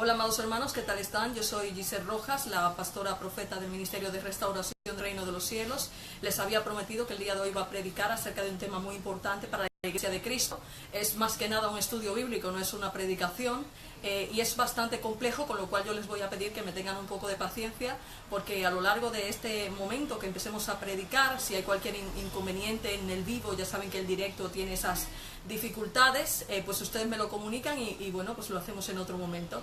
Hola amados hermanos, ¿qué tal están? Yo soy Giselle Rojas, la pastora profeta del Ministerio de Restauración del Reino de los Cielos. Les había prometido que el día de hoy iba a predicar acerca de un tema muy importante para la Iglesia de Cristo. Es más que nada un estudio bíblico, no es una predicación, y es bastante complejo, con lo cual yo les voy a pedir que me tengan un poco de paciencia, porque a lo largo de este momento que empecemos a predicar, si hay cualquier inconveniente en el vivo, ya saben que el directo tiene esas dificultades, pues ustedes me lo comunican y bueno, pues lo hacemos en otro momento.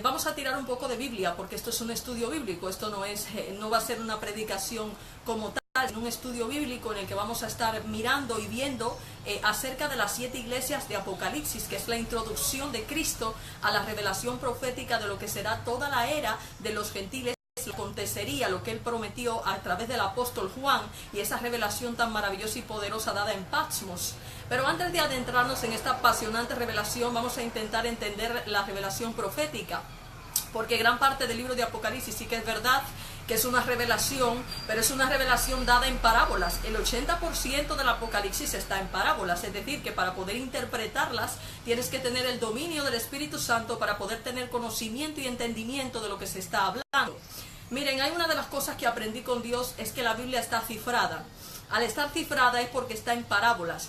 Vamos a tirar un poco de Biblia, porque esto es un estudio bíblico, esto no va a ser una predicación como tal, en un estudio bíblico en el que vamos a estar mirando y viendo acerca de las 7 iglesias de Apocalipsis, que es la introducción de Cristo a la revelación profética de lo que será toda la era de los gentiles. Acontecería lo que él prometió a través del apóstol Juan y esa revelación tan maravillosa y poderosa dada en Patmos. Pero antes de adentrarnos en esta apasionante revelación, vamos a intentar entender la revelación profética, porque gran parte del libro de Apocalipsis sí que es verdad que es una revelación, pero es una revelación dada en parábolas. El 80% del Apocalipsis está en parábolas, es decir, que para poder interpretarlas tienes que tener el dominio del Espíritu Santo para poder tener conocimiento y entendimiento de lo que se está hablando. Miren, hay una de las cosas que aprendí con Dios, es que la Biblia está cifrada. Al estar cifrada es porque está en parábolas.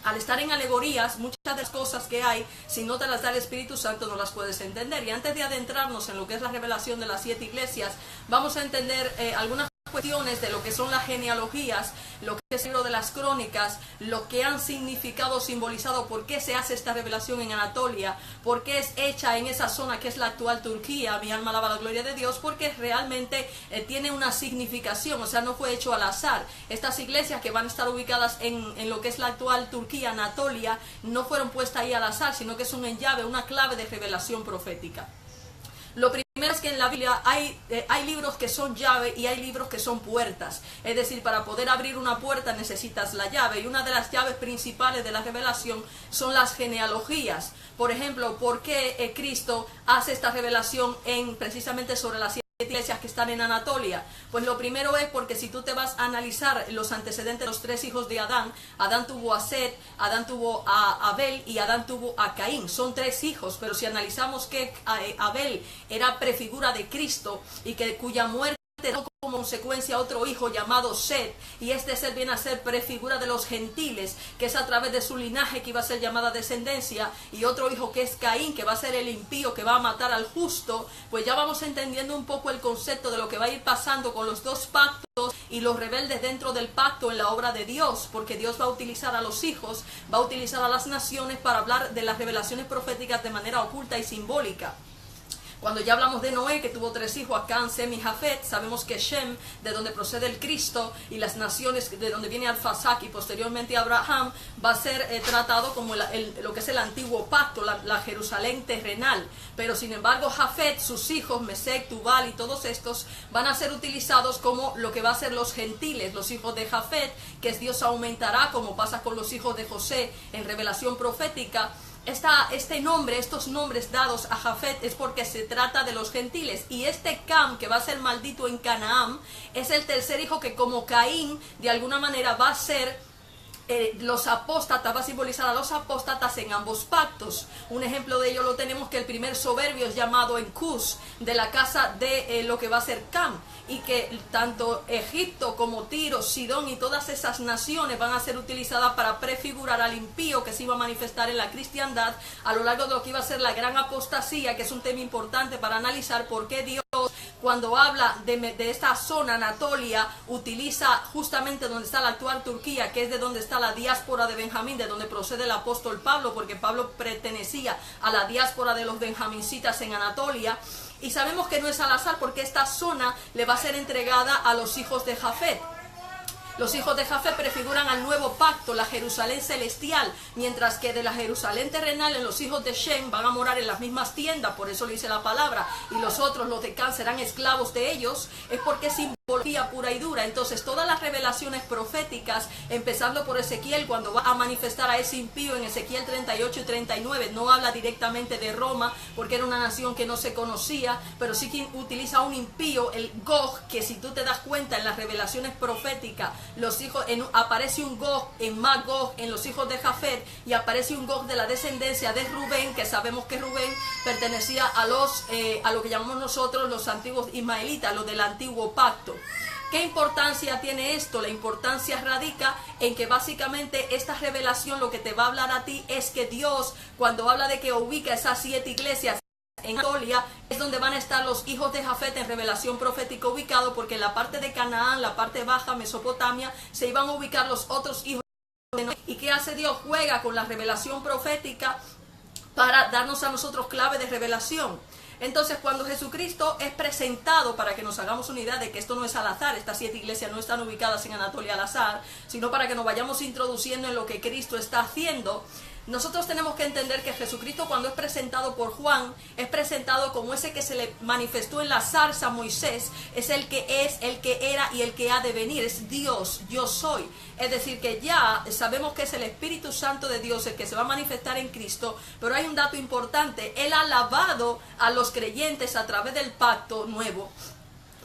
Al estar en alegorías, muchas de las cosas que hay, si no te las da el Espíritu Santo, no las puedes entender. Y antes de adentrarnos en lo que es la revelación de las 7 iglesias, vamos a entender algunas cuestiones de lo que son las genealogías, lo que es el libro de las crónicas, lo que han significado, simbolizado, por qué se hace esta revelación en Anatolia, por qué es hecha en esa zona que es la actual Turquía. Mi alma alaba la gloria de Dios, porque realmente tiene una significación, o sea, no fue hecho al azar. Estas iglesias que van a estar ubicadas en lo que es la actual Turquía, Anatolia, no fueron puestas ahí al azar, sino que son en llave, una clave de revelación profética. Lo primero es que en la Biblia hay libros que son llave y hay libros que son puertas. Es decir, para poder abrir una puerta necesitas la llave, y una de las llaves principales de la revelación son las genealogías. Por ejemplo, ¿por qué Cristo hace esta revelación precisamente sobre las 7 iglesias que están en Anatolia? Pues lo primero es porque si tú te vas a analizar los antecedentes de los 3 hijos de Adán, Adán tuvo a Set, Adán tuvo a Abel y Adán tuvo a Caín. Son 3 hijos, pero si analizamos que Abel era prefigura de Cristo y que cuya muerte dio como consecuencia otro hijo llamado Set, y este Set viene a ser prefigura de los gentiles, que es a través de su linaje que iba a ser llamada descendencia, y otro hijo que es Caín, que va a ser el impío que va a matar al justo. Pues ya vamos entendiendo un poco el concepto de lo que va a ir pasando con los 2 pactos y los rebeldes dentro del pacto en la obra de Dios, porque Dios va a utilizar a los hijos, va a utilizar a las naciones para hablar de las revelaciones proféticas de manera oculta y simbólica. Cuando ya hablamos de Noé, que tuvo 3 hijos, Cam, Sem y Jafet, sabemos que Shem, de donde procede el Cristo, y las naciones de donde viene Arfaxad y posteriormente Abraham, va a ser tratado como lo que es el antiguo pacto, la Jerusalén terrenal. Pero sin embargo Jafet, sus hijos, Mesec, Tubal y todos estos, van a ser utilizados como lo que va a ser los gentiles, los hijos de Jafet, que Dios aumentará, como pasa con los hijos de José en revelación profética. Estos nombres dados a Jafet es porque se trata de los gentiles, y este Cam, que va a ser maldito en Canaán, es el tercer hijo que, como Caín, de alguna manera va a ser los apóstatas, va a simbolizar a los apóstatas en ambos pactos. Un ejemplo de ello lo tenemos, que el primer soberbio es llamado Encus, de la casa de lo que va a ser Cam, y que tanto Egipto como Tiro, Sidón y todas esas naciones van a ser utilizadas para prefigurar al impío que se iba a manifestar en la cristiandad a lo largo de lo que iba a ser la gran apostasía, que es un tema importante para analizar por qué Dios, cuando habla de esta zona Anatolia, utiliza justamente donde está la actual Turquía, que es de donde está la diáspora de Benjamín, de donde procede el apóstol Pablo, porque Pablo pertenecía a la diáspora de los benjamincitas en Anatolia. Y sabemos que no es al azar, porque esta zona le va a ser entregada a los hijos de Jafet. Los hijos de Jafet prefiguran al nuevo pacto, la Jerusalén celestial, mientras que de la Jerusalén terrenal, en los hijos de Shem van a morar en las mismas tiendas, por eso lo dice la palabra, y los otros, los de Can, serán esclavos de ellos. Es porque simboliza pura y dura. Entonces todas las revelaciones proféticas, empezando por Ezequiel, cuando va a manifestar a ese impío en Ezequiel 38 y 39, no habla directamente de Roma porque era una nación que no se conocía, pero sí que utiliza un impío, el Gog, que si tú te das cuenta en las revelaciones proféticas, aparece un Gog en Magog, en los hijos de Jafet, y aparece un Gog de la descendencia de Rubén, que sabemos que Rubén pertenecía a lo que llamamos nosotros los antiguos ismaelitas, los del antiguo pacto. ¿Qué importancia tiene esto? La importancia radica en que básicamente esta revelación lo que te va a hablar a ti es que Dios, cuando habla de que ubica esas 7 iglesias en Anatolia, es donde van a estar los hijos de Jafet en revelación profética ubicado, porque en la parte de Canaán, la parte baja, Mesopotamia, se iban a ubicar los otros hijos de Noé. ¿Y qué hace Dios? Juega con la revelación profética para darnos a nosotros clave de revelación. Entonces, cuando Jesucristo es presentado, para que nos hagamos una idea de que esto no es al azar, estas 7 iglesias no están ubicadas en Anatolia al azar, sino para que nos vayamos introduciendo en lo que Cristo está haciendo, nosotros tenemos que entender que Jesucristo, cuando es presentado por Juan, es presentado como ese que se le manifestó en la zarza a Moisés, es, el que era y el que ha de venir, es Dios, yo soy. Es decir, que ya sabemos que es el Espíritu Santo de Dios el que se va a manifestar en Cristo, pero hay un dato importante: Él ha lavado a los creyentes a través del pacto nuevo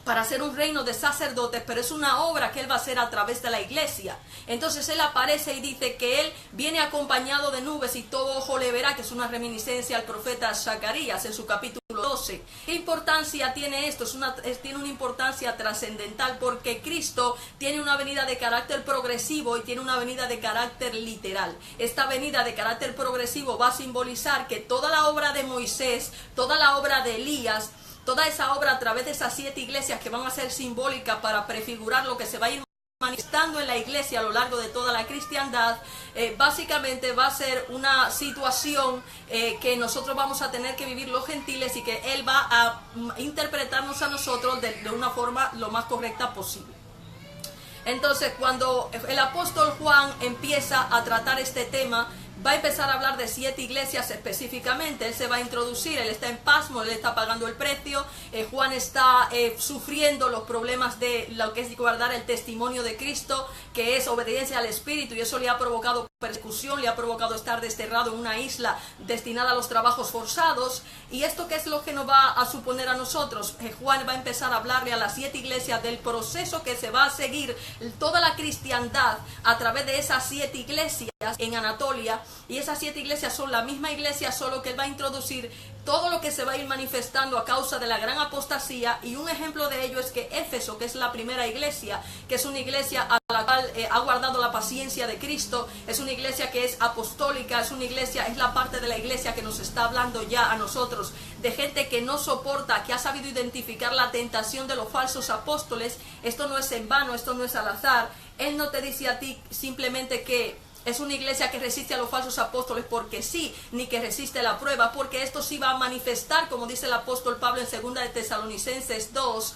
para hacer un reino de sacerdotes, pero es una obra que Él va a hacer a través de la iglesia. Entonces Él aparece y dice que Él viene acompañado de nubes y todo ojo le verá, que es una reminiscencia al profeta Zacarías en su capítulo 12. ¿Qué importancia tiene esto? Tiene una importancia trascendental, porque Cristo tiene una venida de carácter progresivo y tiene una venida de carácter literal. Esta venida de carácter progresivo va a simbolizar que toda la obra de Moisés, toda la obra de Elías, toda esa obra a través de esas 7 iglesias que van a ser simbólicas para prefigurar lo que se va a ir manifestando en la iglesia a lo largo de toda la cristiandad, básicamente va a ser una situación que nosotros vamos a tener que vivir los gentiles, y que Él va a interpretarnos a nosotros de una forma lo más correcta posible. Entonces, cuando el apóstol Juan empieza a tratar este tema, va a empezar a hablar de 7 iglesias específicamente. Él se va a introducir, él está en pasmo, él está pagando el precio. Juan está sufriendo los problemas de lo que es guardar el testimonio de Cristo, que es obediencia al Espíritu, y eso le ha provocado persecución, le ha provocado estar desterrado en una isla destinada a los trabajos forzados. ¿Y esto qué es lo que nos va a suponer a nosotros? Juan va a empezar a hablarle a las 7 iglesias del proceso que se va a seguir toda la cristiandad a través de esas 7 iglesias en Anatolia. Y esas 7 iglesias son la misma iglesia, solo que él va a introducir todo lo que se va a ir manifestando a causa de la gran apostasía. Y un ejemplo de ello es que Éfeso, que es la primera iglesia, que es una iglesia a la cual ha guardado la paciencia de Cristo, es una iglesia que es apostólica, es la parte de la iglesia que nos está hablando ya a nosotros, de gente que no soporta, que ha sabido identificar la tentación de los falsos apóstoles. Esto no es en vano, esto no es al azar. Él no te dice a ti simplemente que es una iglesia que resiste a los falsos apóstoles porque sí, ni que resiste la prueba, porque esto sí va a manifestar, como dice el apóstol Pablo en 2 de Tesalonicenses 2,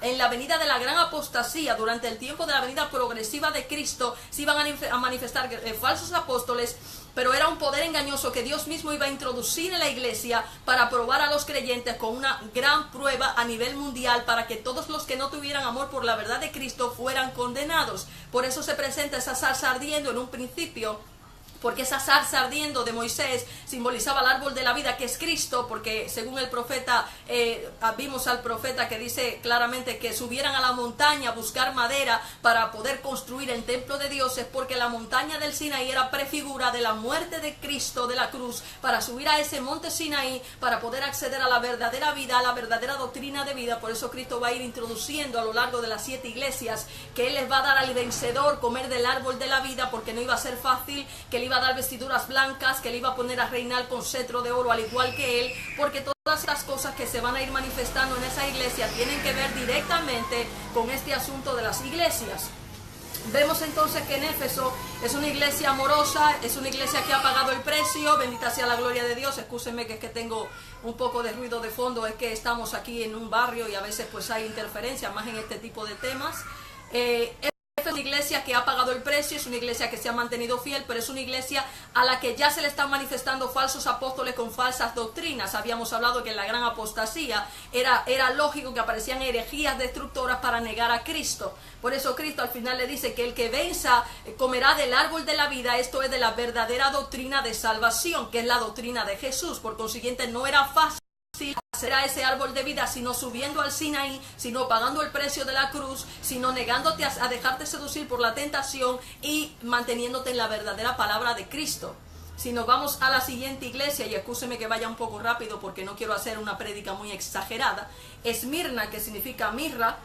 en la venida de la gran apostasía, durante el tiempo de la venida progresiva de Cristo, sí van a manifestar falsos apóstoles, pero era un poder engañoso que Dios mismo iba a introducir en la iglesia para probar a los creyentes con una gran prueba a nivel mundial, para que todos los que no tuvieran amor por la verdad de Cristo fueran condenados. Por eso se presenta esa zarza ardiendo en un principio, porque esa zarza ardiendo de Moisés simbolizaba el árbol de la vida, que es Cristo, porque según el profeta, vimos al profeta que dice claramente que subieran a la montaña a buscar madera para poder construir el templo de Dios, es porque la montaña del Sinaí era prefigura de la muerte de Cristo de la cruz, para subir a ese monte Sinaí, para poder acceder a la verdadera vida, a la verdadera doctrina de vida. Por eso Cristo va a ir introduciendo a lo largo de las 7 iglesias que Él les va a dar al vencedor comer del árbol de la vida, porque no iba a ser fácil, que Él iba a dar vestiduras blancas, que le iba a poner a reinar con cetro de oro al igual que él, porque todas estas cosas que se van a ir manifestando en esa iglesia tienen que ver directamente con este asunto de las iglesias. Vemos entonces que en Éfeso es una iglesia amorosa, es una iglesia que ha pagado el precio. Bendita sea la gloria de Dios. Excúsenme que es que tengo un poco de ruido de fondo, es que estamos aquí en un barrio y a veces pues hay interferencia más en este tipo de temas. es una iglesia que ha pagado el precio, es una iglesia que se ha mantenido fiel, pero es una iglesia a la que ya se le están manifestando falsos apóstoles con falsas doctrinas. Habíamos hablado que en la gran apostasía era lógico que aparecían herejías destructoras para negar a Cristo. Por eso Cristo al final le dice que el que venza comerá del árbol de la vida, esto es de la verdadera doctrina de salvación, que es la doctrina de Jesús. Por consiguiente, no era fácil hacer a ese árbol de vida, sino subiendo al Sinaí, sino pagando el precio de la cruz, sino negándote a dejarte seducir por la tentación y manteniéndote en la verdadera palabra de Cristo. Si nos vamos a la siguiente iglesia, y excúseme que vaya un poco rápido porque no quiero hacer una prédica muy exagerada, Esmirna, que significa mirra.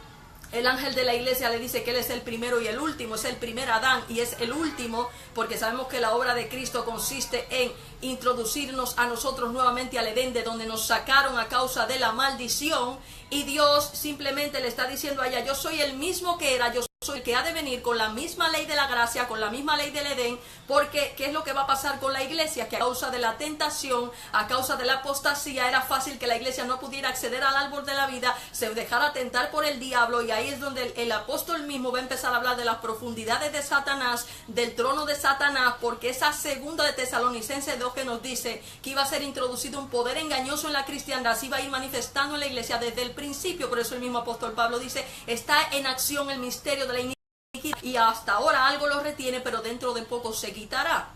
El ángel de la iglesia le dice que él es el primero y el último, es el primer Adán y es el último, porque sabemos que la obra de Cristo consiste en introducirnos a nosotros nuevamente al Edén, de donde nos sacaron a causa de la maldición, y Dios simplemente le está diciendo a ella: yo soy el mismo que era, yo soy el que ha de venir con la misma ley de la gracia, con la misma ley del Edén, porque ¿qué es lo que va a pasar con la iglesia? Que a causa de la tentación, a causa de la apostasía, era fácil que la iglesia no pudiera acceder al árbol de la vida, se dejara tentar por el diablo, y ahí es donde el apóstol mismo va a empezar a hablar de las profundidades de Satanás, del trono de Satanás, porque esa segunda de Tesalonicenses 2 que nos dice que iba a ser introducido un poder engañoso en la cristiandad, se iba a ir manifestando en la iglesia desde el principio. Por eso el mismo apóstol Pablo dice: está en acción el misterio de la iniquidad, y hasta ahora algo lo retiene, pero dentro de poco se quitará.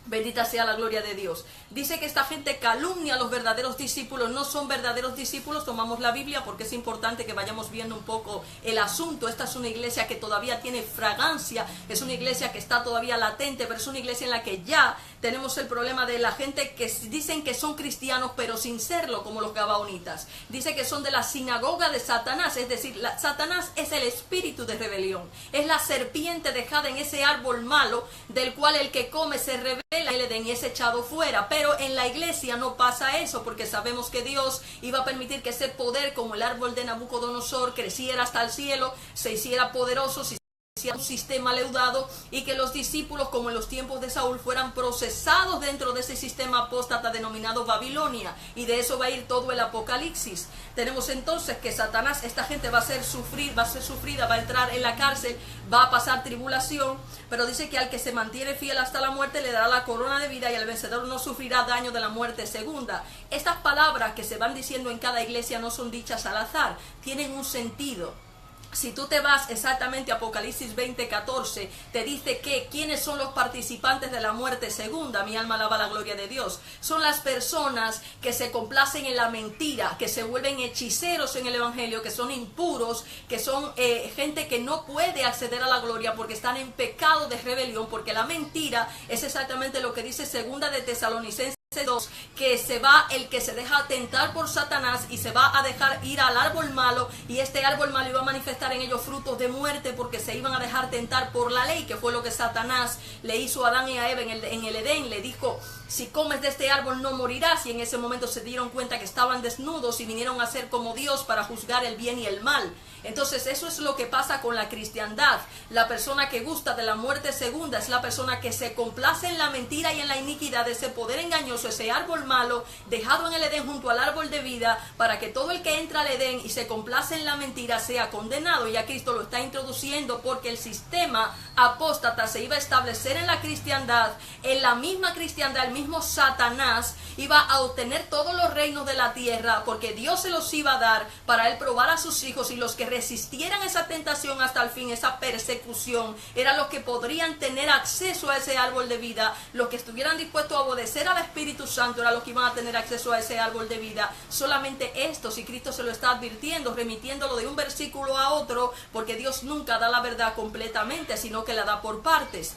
Bendita sea la gloria de Dios. Dice que esta gente calumnia a los verdaderos discípulos. No son verdaderos discípulos. Tomamos la Biblia porque es importante que vayamos viendo un poco el asunto. Esta es una iglesia que todavía tiene fragancia, es una iglesia que está todavía latente, pero es una iglesia en la que ya tenemos el problema de la gente que dicen que son cristianos pero sin serlo, como los gabaonitas. Dice que son de la sinagoga de Satanás, es decir, Satanás es el espíritu de rebelión, es la serpiente dejada en ese árbol malo, del cual el que come se revela el Edén y es echado fuera. Pero en la iglesia no pasa eso, porque sabemos que Dios iba a permitir que ese poder, como el árbol de Nabucodonosor, creciera hasta el cielo, se hiciera poderoso, un sistema leudado, y que los discípulos, como en los tiempos de Saúl, fueran procesados dentro de ese sistema apóstata denominado Babilonia, y de eso va a ir todo el Apocalipsis. Tenemos entonces que Satanás, esta gente va a ser sufrida, va a entrar en la cárcel, va a pasar tribulación, pero dice que al que se mantiene fiel hasta la muerte le dará la corona de vida, y al vencedor no sufrirá daño de la muerte segunda. Estas palabras que se van diciendo en cada iglesia no son dichas al azar, tienen un sentido. Si tú te vas exactamente a Apocalipsis 20:14, te dice que ¿quiénes son los participantes de la muerte segunda? Mi alma alaba la gloria de Dios. Son las personas que se complacen en la mentira, que se vuelven hechiceros en el evangelio, que son impuros, que son gente que no puede acceder a la gloria porque están en pecado de rebelión, porque la mentira es exactamente lo que dice segunda de Tesalonicenses 2, que el que se deja tentar por Satanás y se va a dejar ir al árbol malo, y este árbol malo iba a manifestar en ellos frutos de muerte, porque se iban a dejar tentar por la ley, que fue lo que Satanás le hizo a Adán y a Eva en el Edén. Le dijo: si comes de este árbol no morirás, y en ese momento se dieron cuenta que estaban desnudos y vinieron a ser como Dios para juzgar el bien y el mal. Entonces eso es lo que pasa con la cristiandad. La persona que gusta de la muerte segunda es la persona que se complace en la mentira y en la iniquidad, de ese poder engañoso, ese árbol malo dejado en el Edén junto al árbol de vida, para que todo el que entra al Edén y se complace en la mentira sea condenado. Ya Cristo lo está introduciendo, porque el sistema apóstata se iba a establecer en la cristiandad. En la misma cristiandad, el mismo Satanás iba a obtener todos los reinos de la tierra, porque Dios se los iba a dar para él probar a sus hijos, y los que resistieran esa tentación hasta el fin, esa persecución, eran los que podrían tener acceso a ese árbol de vida. Los que estuvieran dispuestos a obedecer al Espíritu Santo eran los que iban a tener acceso a ese árbol de vida. Solamente esto, si Cristo se lo está advirtiendo, remitiéndolo de un versículo a otro, porque Dios nunca da la verdad completamente, sino que la da por partes.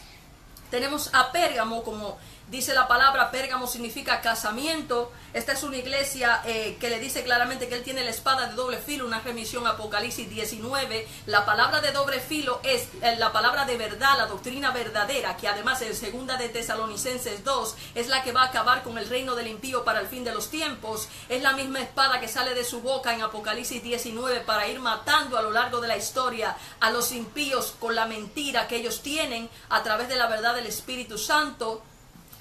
Tenemos a Pérgamo, como dice la palabra. Pérgamo significa casamiento. Esta es una iglesia que le dice claramente que él tiene la espada de doble filo, una remisión a Apocalipsis 19. La palabra de doble filo es la palabra de verdad, la doctrina verdadera, que además en segunda de Tesalonicenses 2 es la que va a acabar con el reino del impío para el fin de los tiempos. Es la misma espada que sale de su boca en Apocalipsis 19 para ir matando a lo largo de la historia a los impíos con la mentira que ellos tienen a través de la verdad del Espíritu Santo.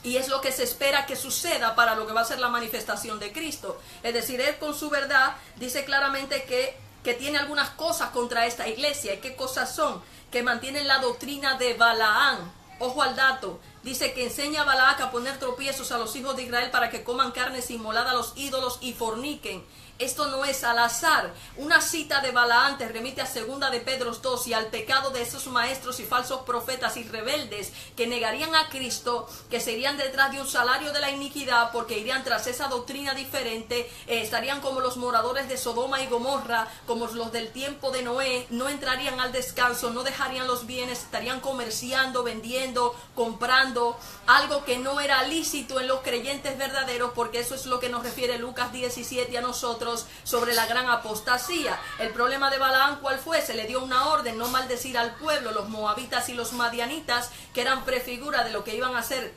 Y es lo que se espera que suceda para lo que va a ser la manifestación de Cristo. Es decir, él con su verdad dice claramente que que tiene algunas cosas contra esta iglesia. ¿Y qué cosas son? Que mantienen la doctrina de Balaam. Ojo al dato. Dice que enseña a Balac a poner tropiezos a los hijos de Israel para que coman carnes inmoladas a los ídolos y forniquen. Esto no es al azar. Una cita de Balaam te remite a 2 de Pedro 2 y al pecado de esos maestros y falsos profetas y rebeldes que negarían a Cristo, que se irían detrás de un salario de la iniquidad porque irían tras esa doctrina diferente, estarían como los moradores de Sodoma y Gomorra, como los del tiempo de Noé, no entrarían al descanso, no dejarían los bienes, estarían comerciando, vendiendo, comprando, algo que no era lícito en los creyentes verdaderos, porque eso es lo que nos refiere Lucas 17 a nosotros sobre la gran apostasía. El problema de Balaam, ¿cuál fue? Se le dio una orden, no maldecir al pueblo, los moabitas y los madianitas, que eran prefigura de lo que iban a hacer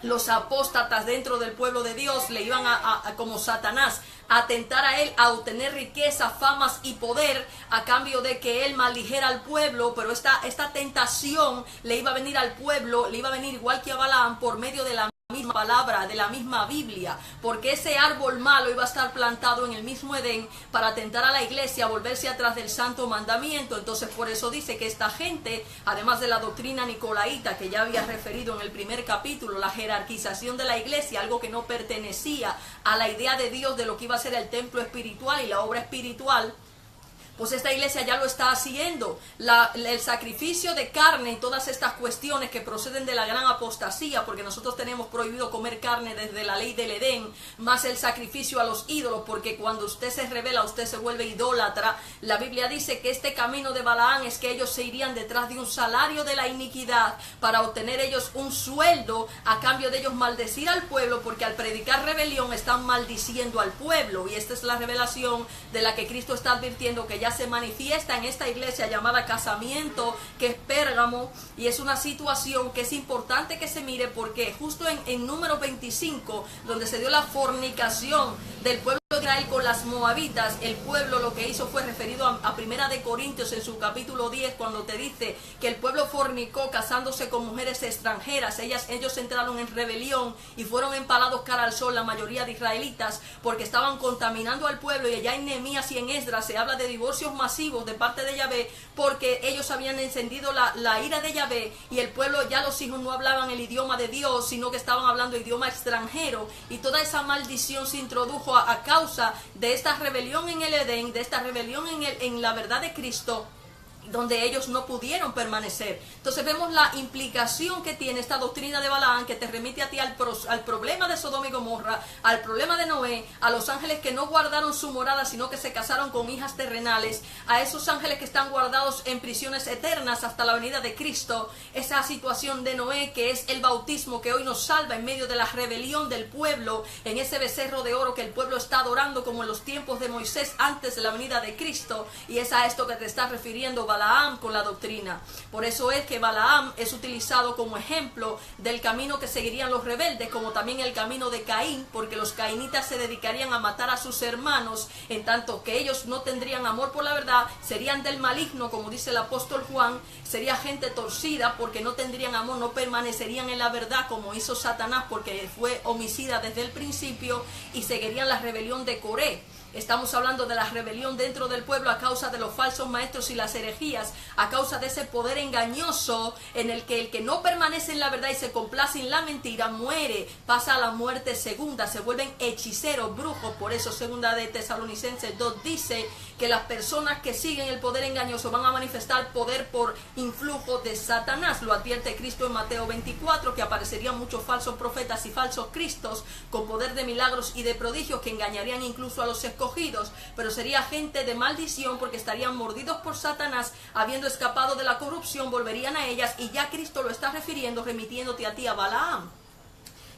los apóstatas dentro del pueblo de Dios, le iban como Satanás, a tentar a él, a obtener riqueza, famas y poder, a cambio de que él maldijera al pueblo. Pero esta tentación le iba a venir al pueblo, le iba a venir igual que a Balaam por medio de la misma palabra, de la misma Biblia, porque ese árbol malo iba a estar plantado en el mismo Edén para tentar a la iglesia a volverse atrás del santo mandamiento. Entonces por eso dice que esta gente, además de la doctrina nicolaíta que ya había referido en el primer capítulo, la jerarquización de la iglesia, algo que no pertenecía a la idea de Dios de lo que iba a ser el templo espiritual y la obra espiritual, pues esta iglesia ya lo está haciendo. El sacrificio de carne y todas estas cuestiones que proceden de la gran apostasía, porque nosotros tenemos prohibido comer carne desde la ley del Edén, más el sacrificio a los ídolos, porque cuando usted se revela, usted se vuelve idólatra. La Biblia dice que este camino de Balaam es que ellos se irían detrás de un salario de la iniquidad para obtener ellos un sueldo, a cambio de ellos maldecir al pueblo, porque al predicar rebelión están maldiciendo al pueblo. Y esta es la revelación de la que Cristo está advirtiendo que ya se manifiesta en esta iglesia llamada Casamiento, que es Pérgamo, y es una situación que es importante que se mire, porque justo en número 25, donde se dio la fornicación del pueblo de Israel con las moabitas, el pueblo lo que hizo fue referido a 1 de Corintios en su capítulo 10, cuando te dice que el pueblo fornicó casándose con mujeres extranjeras. Ellos entraron en rebelión y fueron empalados cara al sol la mayoría de israelitas, porque estaban contaminando al pueblo. Y allá en Nehemías y en Esdras se habla de divorcios masivos de parte de Yahvé, porque ellos habían encendido la ira de Yahvé, y el pueblo, ya los hijos no hablaban el idioma de Dios, sino que estaban hablando idioma extranjero, y toda esa maldición se introdujo a causa de esta rebelión en el Edén, de esta rebelión en la verdad de Cristo, donde ellos no pudieron permanecer. Entonces vemos la implicación que tiene esta doctrina de Balaam, que te remite a ti al problema de Sodoma y Gomorra, al problema de Noé, a los ángeles que no guardaron su morada, sino que se casaron con hijas terrenales, a esos ángeles que están guardados en prisiones eternas hasta la venida de Cristo, esa situación de Noé, que es el bautismo que hoy nos salva en medio de la rebelión del pueblo, en ese becerro de oro que el pueblo está adorando como en los tiempos de Moisés antes de la venida de Cristo. Y es a esto que te está refiriendo Balaam con la doctrina. Por eso es que Balaam es utilizado como ejemplo del camino que seguirían los rebeldes, como también el camino de Caín, porque los caínitas se dedicarían a matar a sus hermanos, en tanto que ellos no tendrían amor por la verdad, serían del maligno, como dice el apóstol Juan, sería gente torcida, porque no tendrían amor, no permanecerían en la verdad como hizo Satanás, porque fue homicida desde el principio, y seguirían la rebelión de Coré. Estamos hablando de la rebelión dentro del pueblo a causa de los falsos maestros y las herejías, a causa de ese poder engañoso en el que no permanece en la verdad y se complace en la mentira, muere, pasa a la muerte segunda, se vuelven hechiceros, brujos. Por eso 2 de Tesalonicenses 2 dice que las personas que siguen el poder engañoso van a manifestar poder por influjo de Satanás. Lo advierte Cristo en Mateo 24, que aparecerían muchos falsos profetas y falsos cristos con poder de milagros y de prodigios que engañarían incluso a los escogidos, pero sería gente de maldición, porque estarían mordidos por Satanás, habiendo escapado de la corrupción, volverían a ellas. Y ya Cristo lo está refiriendo, remitiéndote a ti a Balaam.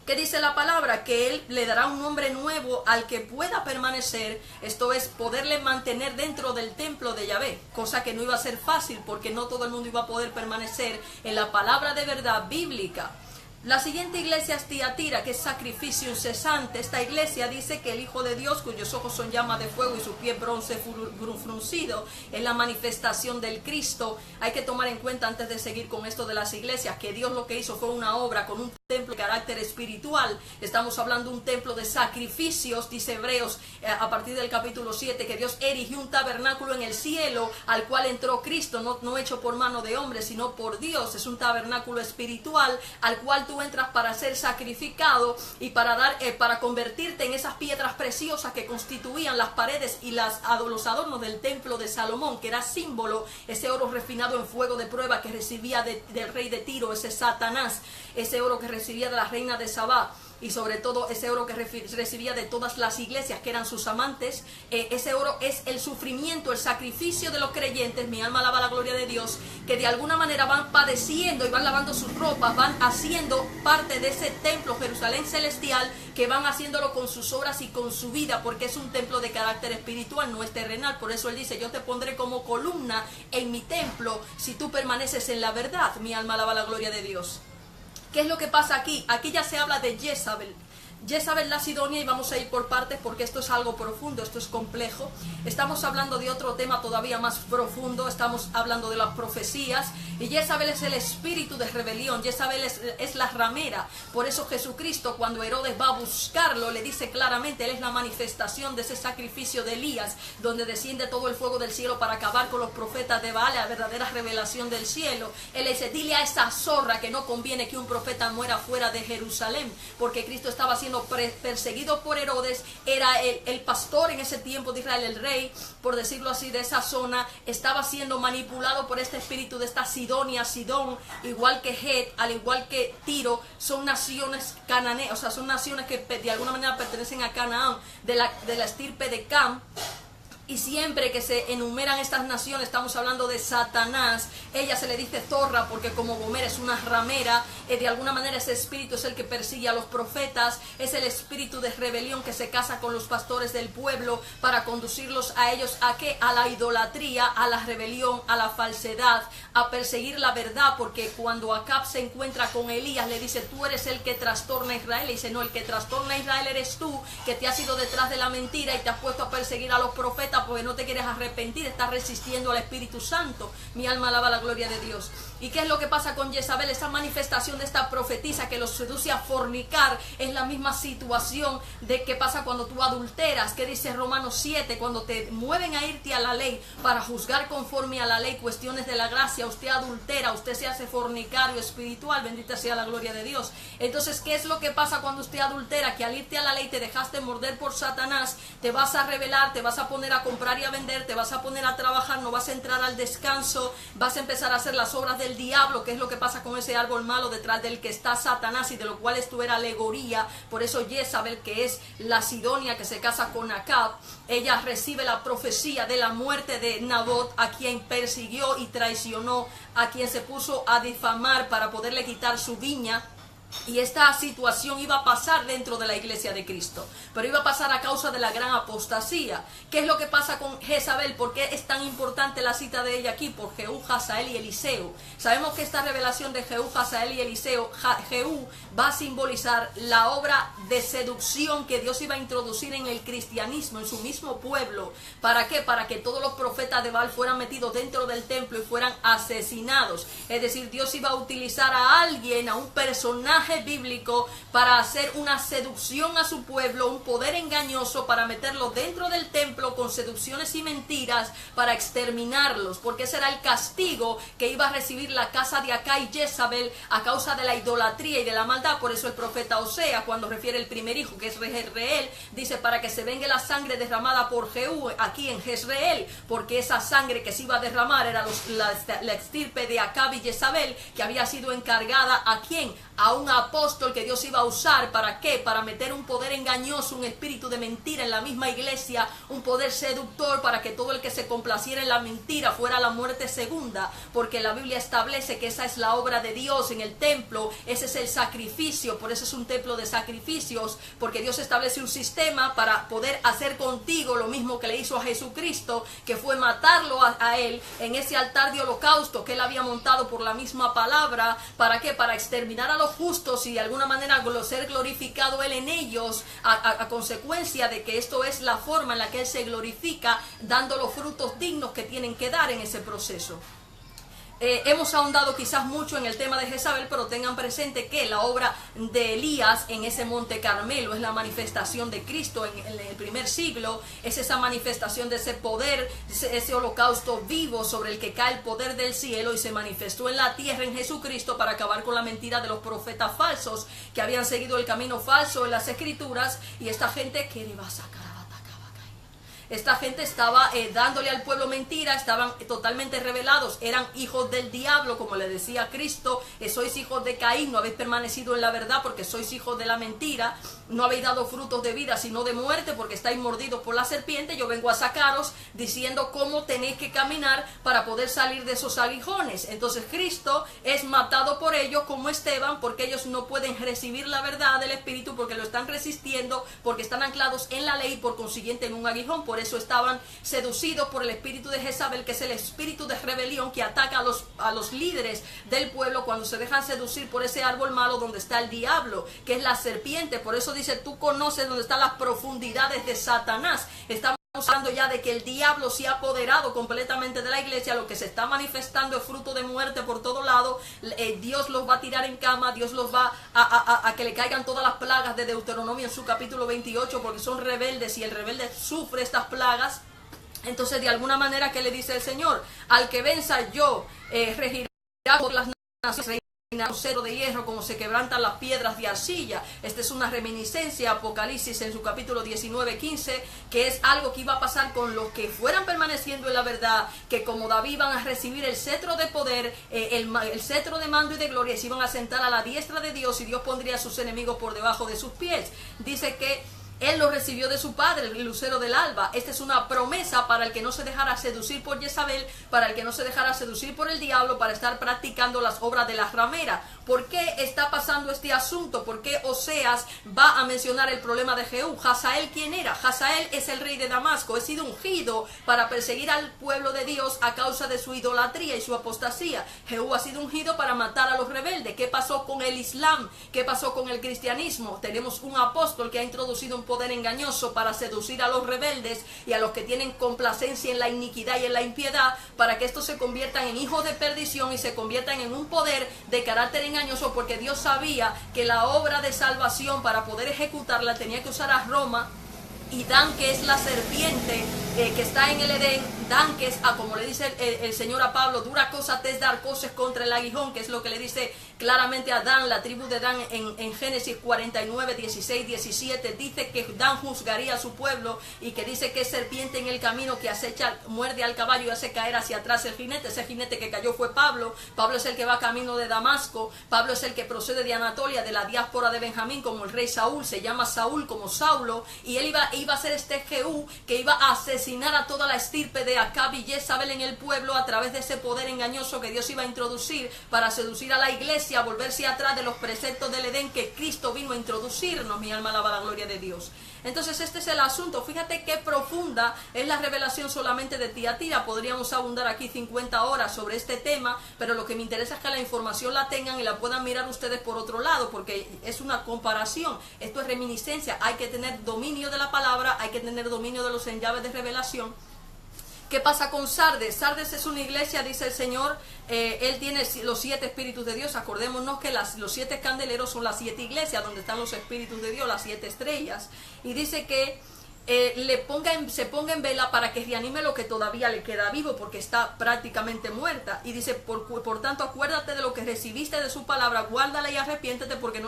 ¿Qué dice la palabra? Que él le dará un nombre nuevo al que pueda permanecer, esto es, poderle mantener dentro del templo de Yahvé, cosa que no iba a ser fácil, porque no todo el mundo iba a poder permanecer en la palabra de verdad bíblica. La siguiente iglesia es Tiatira, que es sacrificio incesante. Esta iglesia dice que el Hijo de Dios, cuyos ojos son llamas de fuego y sus pies bronce fruncido, es la manifestación del Cristo. Hay que tomar en cuenta, antes de seguir con esto de las iglesias, que Dios lo que hizo fue una obra con un templo de carácter espiritual. Estamos hablando de un templo de sacrificios, dice Hebreos a partir del capítulo 7, que Dios erigió un tabernáculo en el cielo al cual entró Cristo, no hecho por mano de hombre, sino por Dios. Es un tabernáculo espiritual al cual tú entras para ser sacrificado y para convertirte en esas piedras preciosas que constituían las paredes y los adornos del templo de Salomón, que era símbolo, ese oro refinado en fuego de prueba que recibía del rey de Tiro, ese Satanás, ese oro que recibía de la reina de Sabá, y sobre todo ese oro que recibía de todas las iglesias que eran sus amantes. Ese oro es el sufrimiento, el sacrificio de los creyentes. Mi alma alaba la gloria de Dios, que de alguna manera van padeciendo y van lavando sus ropas, van haciendo parte de ese templo Jerusalén celestial, que van haciéndolo con sus obras y con su vida, porque es un templo de carácter espiritual, no es terrenal. Por eso él dice: yo te pondré como columna en mi templo si tú permaneces en la verdad. Mi alma alaba la gloria de Dios. ¿Qué es lo que pasa aquí? Aquí ya se habla de Jezabel. Jezabel la Sidonia, y vamos a ir por partes porque esto es algo profundo, esto es complejo. Estamos hablando de otro tema todavía más profundo, estamos hablando de las profecías, y Jezabel es el espíritu de rebelión. Jezabel es la ramera. Por eso Jesucristo, cuando Herodes va a buscarlo, le dice claramente: él es la manifestación de ese sacrificio de Elías, donde desciende todo el fuego del cielo para acabar con los profetas de Baal, la verdadera revelación del cielo. Él le dice: dile a esa zorra que no conviene que un profeta muera fuera de Jerusalén, porque Cristo estaba siendo perseguido por Herodes. Era el pastor en ese tiempo de Israel, el rey, por decirlo así, de esa zona. Estaba siendo manipulado por este espíritu de esta Sidonia, Sidón, igual que Het, al igual que Tiro. Son naciones cananeas, o sea, son naciones que de alguna manera pertenecen a Canaán, de la estirpe de Cam. Y siempre que se enumeran estas naciones, estamos hablando de Satanás. Ella se le dice zorra porque como Gomer es una ramera, de alguna manera ese espíritu es el que persigue a los profetas. Es el espíritu de rebelión que se casa con los pastores del pueblo para conducirlos a ellos ¿a qué? A la idolatría, a la rebelión, a la falsedad, a perseguir la verdad. Porque cuando Acab se encuentra con Elías, le dice: tú eres el que trastorna a Israel. Y dice: no, el que trastorna a Israel eres tú, que te has ido detrás de la mentira y te has puesto a perseguir a los profetas porque no te quieres arrepentir, estás resistiendo al Espíritu Santo. Mi alma alaba la gloria de Dios. ¿Y qué es lo que pasa con Jezabel? Esa manifestación de esta profetisa que los seduce a fornicar es la misma situación de que pasa cuando tú adulteras. ¿Qué dice Romanos 7? Cuando te mueven a irte a la ley para juzgar conforme a la ley cuestiones de la gracia, usted adultera, usted se hace fornicario espiritual. Bendita sea la gloria de Dios. Entonces, ¿qué es lo que pasa cuando usted adultera? Que al irte a la ley te dejaste morder por Satanás, te vas a rebelar, te vas a poner a comprar y a vender, te vas a poner a trabajar, no vas a entrar al descanso, vas a empezar a hacer las obras del diablo, que es lo que pasa con ese árbol malo detrás del que está Satanás, y de lo cual esto era alegoría. Por eso Jezabel, que es la Sidonia que se casa con Acab, ella recibe la profecía de la muerte de Nabot, a quien persiguió y traicionó, a quien se puso a difamar para poderle quitar su viña. Y esta situación iba a pasar dentro de la iglesia de Cristo, pero iba a pasar a causa de la gran apostasía. ¿Qué es lo que pasa con Jezabel? ¿Por qué es tan importante la cita de ella aquí? Por Jehú, Hazael y Eliseo. Sabemos que esta revelación de Jehú, Hazael y Eliseo, Jehú va a simbolizar la obra de seducción que Dios iba a introducir en el cristianismo, en su mismo pueblo. ¿Para qué? Para que todos los profetas de Baal fueran metidos dentro del templo y fueran asesinados. Es decir, Dios iba a utilizar a alguien, a un personaje bíblico, para hacer una seducción a su pueblo, un poder engañoso para meterlo dentro del templo con seducciones y mentiras para exterminarlos, porque ese era el castigo que iba a recibir la casa de Acá y Jezabel a causa de la idolatría y de la maldad. Por eso el profeta Osea, cuando refiere el primer hijo, que es Jezreel, dice: para que se vengue la sangre derramada por Jehú aquí en Jezreel, porque esa sangre que se iba a derramar era la estirpe de Acab y Jezabel, que había sido encargada ¿a quién? A un apóstol que Dios iba a usar. ¿Para qué? Para meter un poder engañoso, un espíritu de mentira en la misma iglesia, un poder seductor, para que todo el que se complaciera en la mentira fuera la muerte segunda, porque la Biblia establece que esa es la obra de Dios en el templo, ese es el sacrificio. Por eso es un templo de sacrificios, porque Dios establece un sistema para poder hacer contigo lo mismo que le hizo a Jesucristo, que fue matarlo a él en ese altar de holocausto que él había montado por la misma palabra. ¿Para qué? Para exterminar a los justos y de alguna manera ser glorificado él en ellos, a consecuencia de que esto es la forma en la que él se glorifica, dando los frutos dignos que tienen que dar en ese proceso. Hemos ahondado quizás mucho en el tema de Jezabel, pero tengan presente que la obra de Elías en ese monte Carmelo es la manifestación de Cristo en el primer siglo, es esa manifestación de ese poder, ese holocausto vivo sobre el que cae el poder del cielo y se manifestó en la tierra en Jesucristo para acabar con la mentira de los profetas falsos que habían seguido el camino falso en las escrituras, y esta gente que le va a sacar. Esta gente estaba dándole al pueblo mentira, estaban totalmente rebelados, eran hijos del diablo, como le decía Cristo, sois hijos de Caín, no habéis permanecido en la verdad porque sois hijos de la mentira, no habéis dado frutos de vida sino de muerte porque estáis mordidos por la serpiente. Yo vengo a sacaros diciendo cómo tenéis que caminar para poder salir de esos aguijones. Entonces Cristo es matado por ellos como Esteban, porque ellos no pueden recibir la verdad del Espíritu porque lo están resistiendo, porque están anclados en la ley y por consiguiente en un aguijón. Por eso estaban seducidos por el espíritu de Jezabel, que es el espíritu de rebelión que ataca a los líderes del pueblo cuando se dejan seducir por ese árbol malo donde está el diablo, que es la serpiente. Por eso dice, tú conoces dónde están las profundidades de Satanás. Estamos hablando ya de que el diablo se ha apoderado completamente de la iglesia. Lo que se está manifestando es fruto de muerte por todo lado. Dios los va a tirar en cama, Dios los va a que le caigan todas las plagas de Deuteronomio en su capítulo 28, porque son rebeldes y el rebelde sufre estas plagas. Entonces, de alguna manera, ¿qué le dice el Señor? Al que venza yo, regirá por las naciones, cero de hierro, como se quebrantan las piedras de arcilla. Esta es una reminiscencia, Apocalipsis en su capítulo 19-15, que es algo que iba a pasar con los que fueran permaneciendo en la verdad, que como David iban a recibir el cetro de poder, el cetro de mando y de gloria, y se iban a sentar a la diestra de Dios, y Dios pondría a sus enemigos por debajo de sus pies. Dice que Él lo recibió de su padre, el lucero del alba. Esta es una promesa para el que no se dejara seducir por Jezabel, para el que no se dejara seducir por el diablo, para estar practicando las obras de la ramera. ¿Por qué está pasando este asunto? ¿Por qué Oseas va a mencionar el problema de Jehú? Hazael, ¿quién era? Hazael es el rey de Damasco. He sido ungido para perseguir al pueblo de Dios a causa de su idolatría y su apostasía. Jehú ha sido ungido para matar a los rebeldes. ¿Qué pasó con el Islam? ¿Qué pasó con el cristianismo? Tenemos un apóstol que ha introducido un poder engañoso para seducir a los rebeldes y a los que tienen complacencia en la iniquidad y en la impiedad, para que estos se conviertan en hijos de perdición y se conviertan en un poder de carácter engañoso, porque Dios sabía que la obra de salvación, para poder ejecutarla, tenía que usar a Roma. Y Dan, que es la serpiente que está en el Edén, Dan, que es, como le dice el Señor a Pablo, dura cosa te es dar cosas contra el aguijón, que es lo que le dice claramente a Dan, la tribu de Dan en Génesis 49, 16, 17, dice que Dan juzgaría a su pueblo, y que dice que es serpiente en el camino que acecha, muerde al caballo y hace caer hacia atrás el jinete. Ese jinete que cayó fue Pablo. Pablo es el que va camino de Damasco. Pablo es el que procede de Anatolia, de la diáspora de Benjamín, como el rey Saúl, se llama Saúl como Saulo, y él iba a ser este Jehú que iba a asesinar a toda la estirpe de Acab y Jezabel en el pueblo a través de ese poder engañoso que Dios iba a introducir para seducir a la iglesia a volverse atrás de los preceptos del Edén que Cristo vino a introducirnos. Mi alma alaba la gloria de Dios. Entonces este es el asunto. Fíjate qué profunda es la revelación solamente de Tiatira. Podríamos abundar aquí 50 horas sobre este tema, pero lo que me interesa es que la información la tengan y la puedan mirar ustedes por otro lado, porque es una comparación. Esto es reminiscencia. Hay que tener dominio de la palabra, hay que tener dominio de los enllaves de revelación. ¿Qué pasa con Sardes? Sardes es una iglesia, dice el Señor, Él tiene los 7 espíritus de Dios. Acordémonos que los 7 candeleros son las 7 iglesias donde están los espíritus de Dios, las 7 estrellas. Y dice que se ponga en vela para que reanime lo que todavía le queda vivo, porque está prácticamente muerta. Y dice, por tanto, acuérdate de lo que recibiste de su palabra, guárdala y arrepiéntete, porque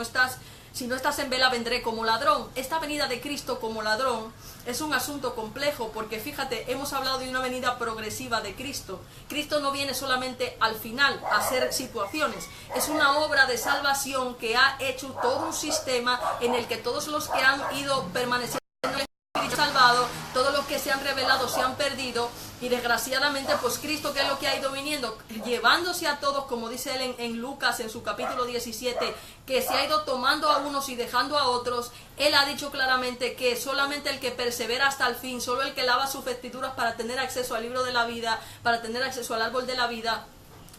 si no estás en vela, vendré como ladrón. Esta venida de Cristo como ladrón es un asunto complejo, porque fíjate, hemos hablado de una venida progresiva de Cristo. Cristo no viene solamente al final a hacer situaciones, es una obra de salvación que ha hecho todo un sistema en el que todos los que han ido permaneciendo salvado, todos los que se han revelado se han perdido, y desgraciadamente pues Cristo, ¿qué es lo que ha ido viniendo? Llevándose a todos, como dice él en Lucas en su capítulo 17, que se ha ido tomando a unos y dejando a otros. Él ha dicho claramente que solamente el que persevera hasta el fin, solo el que lava sus vestiduras para tener acceso al libro de la vida, para tener acceso al árbol de la vida,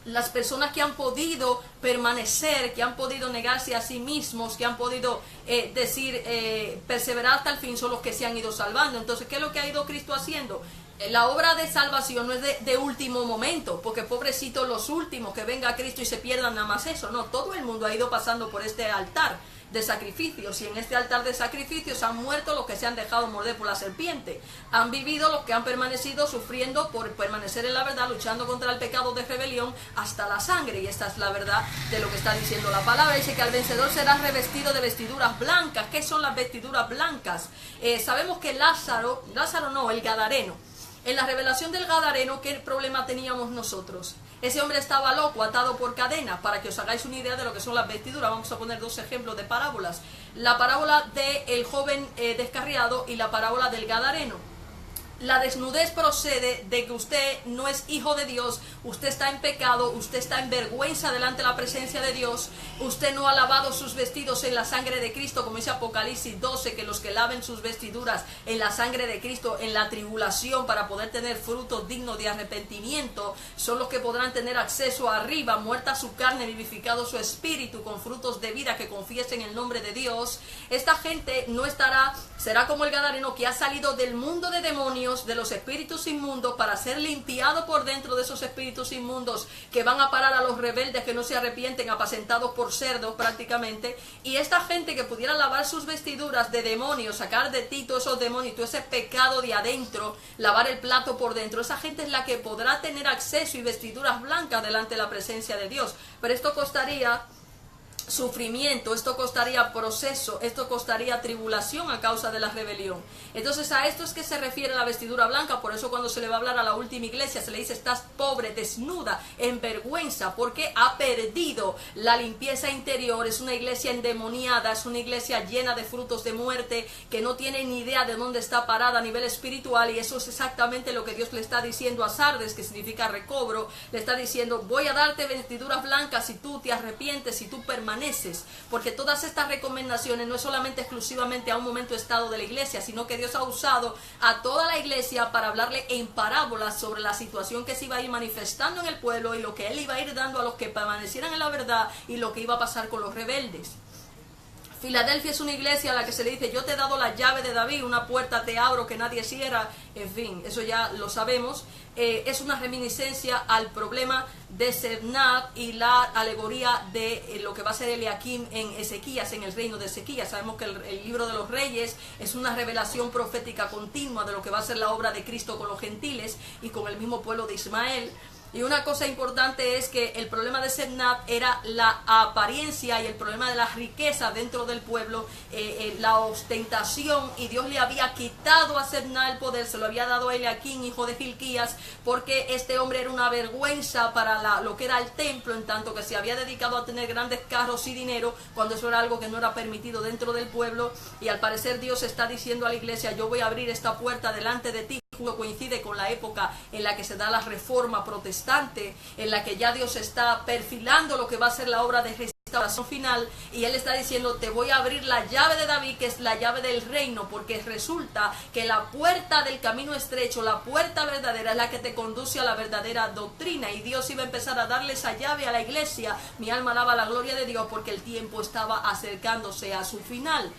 las personas que han podido permanecer, que han podido negarse a sí mismos, que han podido perseverar hasta el fin, son los que se han ido salvando. Entonces, ¿qué es lo que ha ido Cristo haciendo? La obra de salvación no es de último momento, porque pobrecitos los últimos que venga Cristo y se pierdan nada más eso. No, todo el mundo ha ido pasando por este altar de sacrificios, y en este altar de sacrificios han muerto los que se han dejado morder por la serpiente, han vivido los que han permanecido sufriendo por permanecer en la verdad, luchando contra el pecado de rebelión hasta la sangre. Y esta es la verdad de lo que está diciendo la palabra. Dice que al vencedor será revestido de vestiduras blancas. ¿Qué son las vestiduras blancas? Sabemos que el Gadareno, en la revelación del Gadareno, ¿qué problema teníamos nosotros? Ese hombre estaba loco, atado por cadenas. Para que os hagáis una idea de lo que son las vestiduras, vamos a poner dos ejemplos de parábolas. La parábola del joven descarriado y la parábola del Gadareno. La desnudez procede de que usted no es hijo de Dios, usted está en pecado, usted está en vergüenza delante de la presencia de Dios, usted no ha lavado sus vestidos en la sangre de Cristo, como dice Apocalipsis 12, que los que laven sus vestiduras en la sangre de Cristo, en la tribulación, para poder tener frutos dignos de arrepentimiento, son los que podrán tener acceso arriba, muerta su carne, vivificado su espíritu, con frutos de vida que confiesen el nombre de Dios. Esta gente no estará, será como el Gadareno, que ha salido del mundo de demonios, de los espíritus inmundos, para ser limpiado por dentro de esos espíritus inmundos que van a parar a los rebeldes que no se arrepienten, apacentados por cerdos prácticamente. Y esta gente que pudiera lavar sus vestiduras de demonios, sacar de ti todos esos demonios, todo ese pecado de adentro, lavar el plato por dentro, esa gente es la que podrá tener acceso y vestiduras blancas delante de la presencia de Dios. Pero esto costaría sufrimiento, esto costaría proceso, esto costaría tribulación a causa de la rebelión. Entonces a esto es que se refiere la vestidura blanca. Por eso cuando se le va a hablar a la última iglesia se le dice: estás pobre, desnuda, en vergüenza, porque ha perdido la limpieza interior. Es una iglesia endemoniada, es una iglesia llena de frutos de muerte, que no tiene ni idea de dónde está parada a nivel espiritual. Y eso es exactamente lo que Dios le está diciendo a Sardes, que significa recobro. Le está diciendo: voy a darte vestiduras blancas si tú te arrepientes, si tú permaneces. Porque todas estas recomendaciones no es solamente exclusivamente a un momento estado de la iglesia, sino que Dios ha usado a toda la iglesia para hablarle en parábolas sobre la situación que se iba a ir manifestando en el pueblo, y lo que Él iba a ir dando a los que permanecieran en la verdad, y lo que iba a pasar con los rebeldes. Filadelfia es una iglesia a la que se le dice: yo te he dado la llave de David, una puerta te abro que nadie cierra. En fin, eso ya lo sabemos. Es una reminiscencia al problema de Sefnat y la alegoría de lo que va a ser Eliakim en Ezequías, en el reino de Ezequías. Sabemos que el libro de los Reyes es una revelación profética continua de lo que va a ser la obra de Cristo con los gentiles y con el mismo pueblo de Ismael. Y una cosa importante es que el problema de Sefnat era la apariencia, y el problema de la riqueza dentro del pueblo, la ostentación, y Dios le había quitado a Sefnat el poder, se lo había dado a Eliakim, hijo de Hilquías, porque este hombre era una vergüenza para lo que era el templo, en tanto que se había dedicado a tener grandes carros y dinero, cuando eso era algo que no era permitido dentro del pueblo. Y al parecer Dios está diciendo a la iglesia: yo voy a abrir esta puerta delante de ti. Coincide con la época en la que se da la reforma protestante, en la que ya Dios está perfilando lo que va a ser la obra de restauración final, y Él está diciendo: te voy a abrir la llave de David, que es la llave del reino, porque resulta que la puerta del camino estrecho, la puerta verdadera, es la que te conduce a la verdadera doctrina. Y Dios iba a empezar a darle esa llave a la iglesia. Mi alma alaba la gloria de Dios, porque el tiempo estaba acercándose a su final.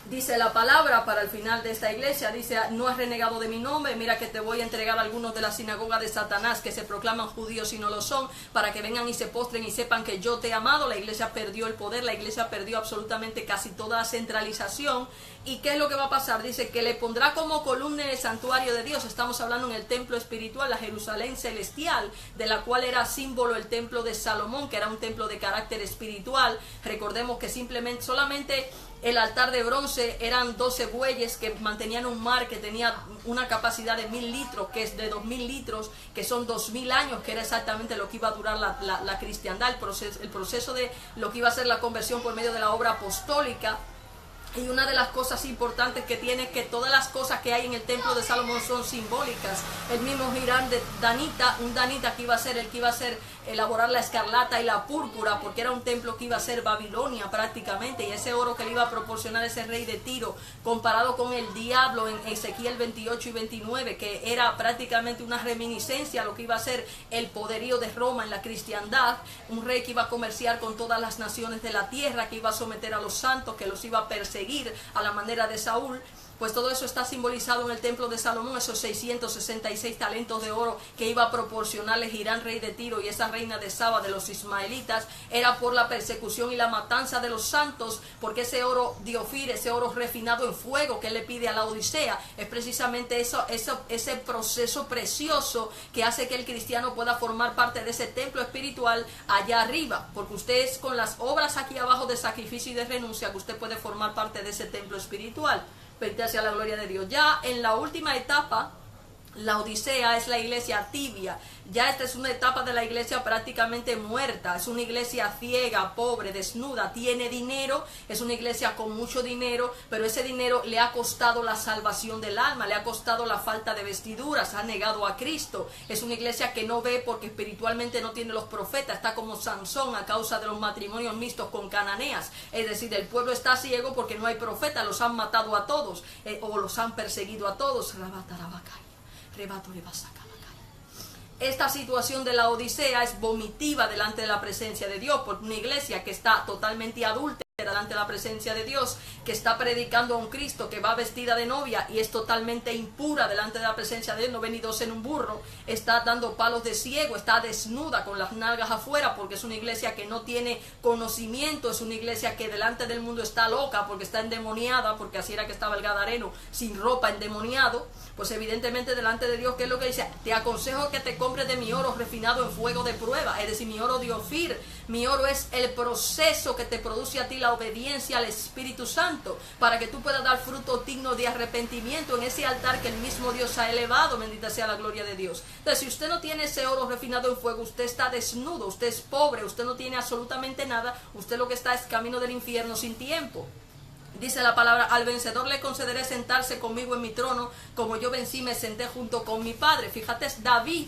Dice la palabra para el final de esta iglesia, dice: no has renegado de mi nombre, mira que te voy a entregar a algunos de la sinagoga de Satanás, que se proclaman judíos y no lo son, para que vengan y se postren y sepan que yo te he amado. La iglesia perdió el poder, la iglesia perdió absolutamente casi toda la centralización. ¿Y qué es lo que va a pasar? Dice que le pondrá como columna en el santuario de Dios. Estamos hablando en el templo espiritual, la Jerusalén celestial, de la cual era símbolo el templo de Salomón, que era un templo de carácter espiritual. Recordemos que solamente el altar de bronce eran 12 bueyes que mantenían un mar que tenía una capacidad de 1000 litros, que es de 2000 litros, que son 2000 años, que era exactamente lo que iba a durar la cristiandad, el proceso de lo que iba a ser la conversión por medio de la obra apostólica. Y una de las cosas importantes que tiene es que todas las cosas que hay en el templo de Salomón son simbólicas. El mismo Hirán de Danita, un Danita que iba a ser el que iba a ser elaborar la escarlata y la púrpura, porque era un templo que iba a ser Babilonia prácticamente, y ese oro que le iba a proporcionar ese rey de Tiro, comparado con el diablo en Ezequiel 28 y 29, que era prácticamente una reminiscencia a lo que iba a ser el poderío de Roma en la cristiandad, un rey que iba a comerciar con todas las naciones de la tierra, que iba a someter a los santos, que los iba a perseguir a la manera de Saúl. Pues todo eso está simbolizado en el templo de Salomón, esos 666 talentos de oro que iba a proporcionarle Hirán, rey de Tiro, y esa reina de Saba de los ismaelitas, era por la persecución y la matanza de los santos, porque ese oro de Ofir, ese oro refinado en fuego que él le pide a la Odisea, es precisamente ese proceso precioso que hace que el cristiano pueda formar parte de ese templo espiritual allá arriba, porque usted es con las obras aquí abajo de sacrificio y de renuncia que usted puede formar parte de ese templo espiritual. Bendita sea la gloria de Dios. Ya en la última etapa, la Odisea es la iglesia tibia. Ya esta es una etapa de la iglesia prácticamente muerta. Es una iglesia ciega, pobre, desnuda, tiene dinero, es una iglesia con mucho dinero, pero ese dinero le ha costado la salvación del alma, le ha costado la falta de vestiduras, ha negado a Cristo. Es una iglesia que no ve porque espiritualmente no tiene los profetas, está como Sansón a causa de los matrimonios mixtos con cananeas. Es decir, el pueblo está ciego porque no hay profetas, los han matado a todos, o los han perseguido a todos. Esta situación de la Odisea es vomitiva delante de la presencia de Dios, porque una iglesia que está totalmente adúltera delante de la presencia de Dios, que está predicando a un Cristo que va vestida de novia y es totalmente impura delante de la presencia de Él, no venidos en un burro, está dando palos de ciego, está desnuda con las nalgas afuera, porque es una iglesia que no tiene conocimiento, es una iglesia que delante del mundo está loca, porque está endemoniada, porque así era que estaba el gadareno, sin ropa, endemoniado. Pues evidentemente delante de Dios, ¿qué es lo que dice? Te aconsejo que te compres de mi oro refinado en fuego de prueba, es decir, mi oro de Ofir. Mi oro es el proceso que te produce a ti la obediencia al Espíritu Santo, para que tú puedas dar fruto digno de arrepentimiento en ese altar que el mismo Dios ha elevado. Bendita sea la gloria de Dios. Entonces, si usted no tiene ese oro refinado en fuego, usted está desnudo, usted es pobre, usted no tiene absolutamente nada, usted lo que está es camino del infierno sin tiempo. Dice la palabra, al vencedor le concederé sentarse conmigo en mi trono, como yo vencí me senté junto con mi Padre. Fíjate, es David.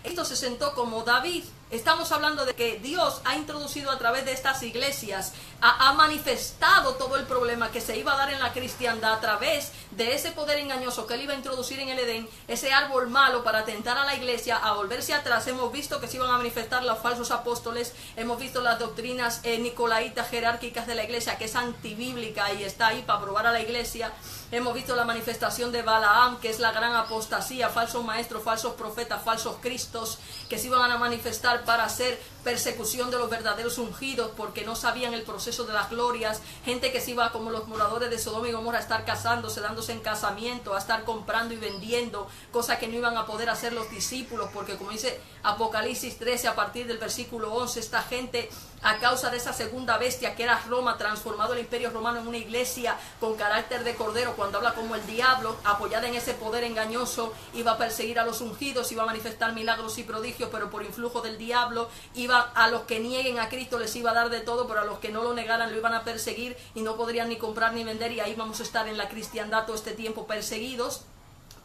Esto se sentó como David. Estamos hablando de que Dios ha introducido a través de estas iglesias, ha manifestado todo el problema que se iba a dar en la cristiandad a través de ese poder engañoso que él iba a introducir en el Edén, ese árbol malo para tentar a la iglesia a volverse atrás. Hemos visto que se iban a manifestar los falsos apóstoles, hemos visto las doctrinas nicolaitas jerárquicas de la iglesia, que es antibíblica y está ahí para probar a la iglesia. Hemos visto la manifestación de Balaam, que es la gran apostasía, falsos maestros, falsos profetas, falsos cristos, que se iban a manifestar para hacer persecución de los verdaderos ungidos, porque no sabían el proceso de las glorias. Gente que se iba como los moradores de Sodoma y Gomorra a estar casándose, dándose en casamiento, a estar comprando y vendiendo, cosa que no iban a poder hacer los discípulos, porque como dice Apocalipsis 13 a partir del versículo 11, esta gente, a causa de esa segunda bestia que era Roma, transformado el imperio romano en una iglesia con carácter de cordero, cuando habla como el diablo, apoyada en ese poder engañoso, iba a perseguir a los ungidos, iba a manifestar milagros y prodigios, pero por influjo del diablo, iba a los que nieguen a Cristo les iba a dar de todo, pero a los que no lo negaran lo iban a perseguir y no podrían ni comprar ni vender, y ahí vamos a estar en la cristiandad todo este tiempo perseguidos.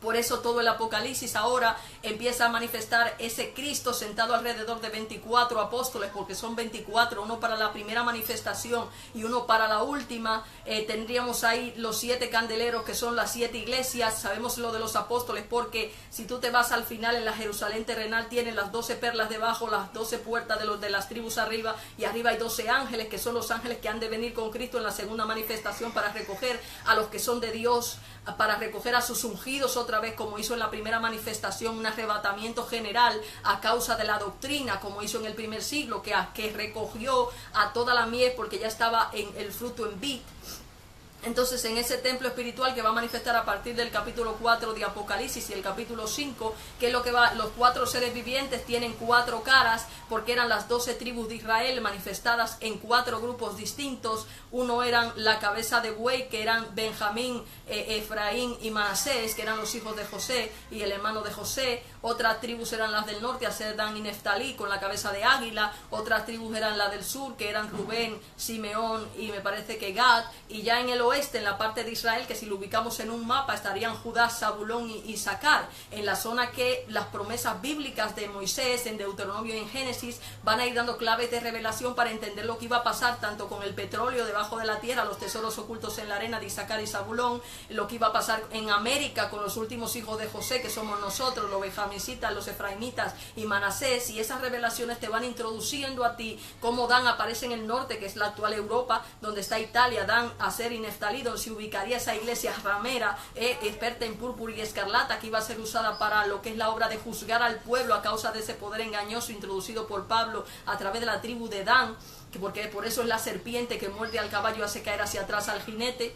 Por eso todo el Apocalipsis ahora empieza a manifestar ese Cristo sentado alrededor de 24 apóstoles, porque son 24, uno para la primera manifestación y uno para la última. Tendríamos ahí los 7 candeleros, que son las 7 iglesias. Sabemos lo de los apóstoles porque si tú te vas al final, en la Jerusalén terrenal tienen las 12 perlas debajo, las 12 puertas de las tribus arriba, y arriba hay 12 ángeles, que son los ángeles que han de venir con Cristo en la segunda manifestación para recoger a los que son de Dios, para recoger a sus ungidos otra vez, como hizo en la primera manifestación, un arrebatamiento general a causa de la doctrina, como hizo en el primer siglo, que recogió a toda la mies porque ya estaba en el fruto en vid. Entonces, en ese templo espiritual que va a manifestar a partir del capítulo 4 de Apocalipsis y el capítulo 5, que es lo que va, los 4 seres vivientes tienen 4 caras, porque eran las 12 tribus de Israel manifestadas en 4 grupos distintos. Uno eran la cabeza de buey, que eran Benjamín, Efraín y Manasés, que eran los hijos de José y el hermano de José. Otras tribus eran las del norte, Aser, Dan y Neftalí, con la cabeza de águila. Otras tribus eran las del sur, que eran Rubén, Simeón y me parece que Gad. Y ya en el oeste oeste, en la parte de Israel, que si lo ubicamos en un mapa estarían Judá, Zabulón y Isaacar, en la zona que las promesas bíblicas de Moisés en Deuteronomio y en Génesis van a ir dando claves de revelación para entender lo que iba a pasar tanto con el petróleo debajo de la tierra, los tesoros ocultos en la arena de Isaacar y Zabulón, lo que iba a pasar en América con los últimos hijos de José, que somos nosotros, los benjamicitas, los efraimitas y Manasés, y esas revelaciones te van introduciendo a ti cómo Dan aparece en el norte, que es la actual Europa, donde está Italia, Dan, Aser y Neftalí, donde se ubicaría esa iglesia ramera, experta en púrpura y escarlata, que iba a ser usada para lo que es la obra de juzgar al pueblo a causa de ese poder engañoso introducido por Pablo a través de la tribu de Dan, porque por eso es la serpiente que muerde al caballo, hace caer hacia atrás al jinete.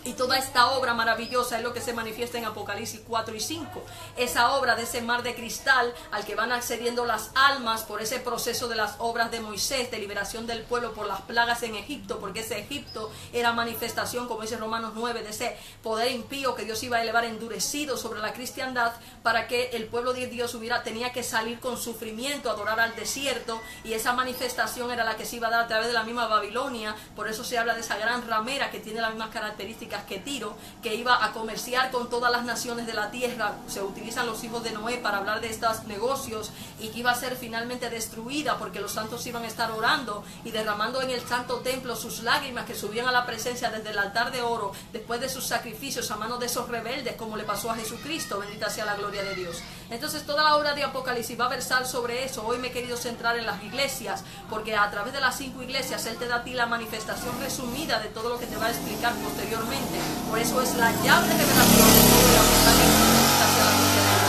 Y toda esta obra maravillosa es lo que se manifiesta en Apocalipsis 4 y 5. Esa obra de ese mar de cristal al que van accediendo las almas por ese proceso de las obras de Moisés, de liberación del pueblo por las plagas en Egipto, porque ese Egipto era manifestación, como dice Romanos 9, de ese poder impío que Dios iba a elevar endurecido sobre la cristiandad, para que el pueblo de Dios tenía que salir con sufrimiento, adorar al desierto, y esa manifestación era la que se iba a dar a través de la misma Babilonia. Por eso se habla de esa gran ramera que tiene las mismas características que Tiro, que iba a comerciar con todas las naciones de la tierra. Se utilizan los hijos de Noé para hablar de estos negocios, y que iba a ser finalmente destruida porque los santos iban a estar orando y derramando en el santo templo sus lágrimas que subían a la presencia desde el altar de oro después de sus sacrificios a manos de esos rebeldes, como le pasó a Jesucristo, bendita sea la gloria de Dios. Entonces toda la obra de Apocalipsis va a versar sobre eso. Hoy me he querido centrar en las iglesias, porque a través de las 5 iglesias Él te da a ti la manifestación resumida de todo lo que te va a explicar posteriormente. Por eso es la llave de revelación de Apocalipsis hacia la gloria de Dios.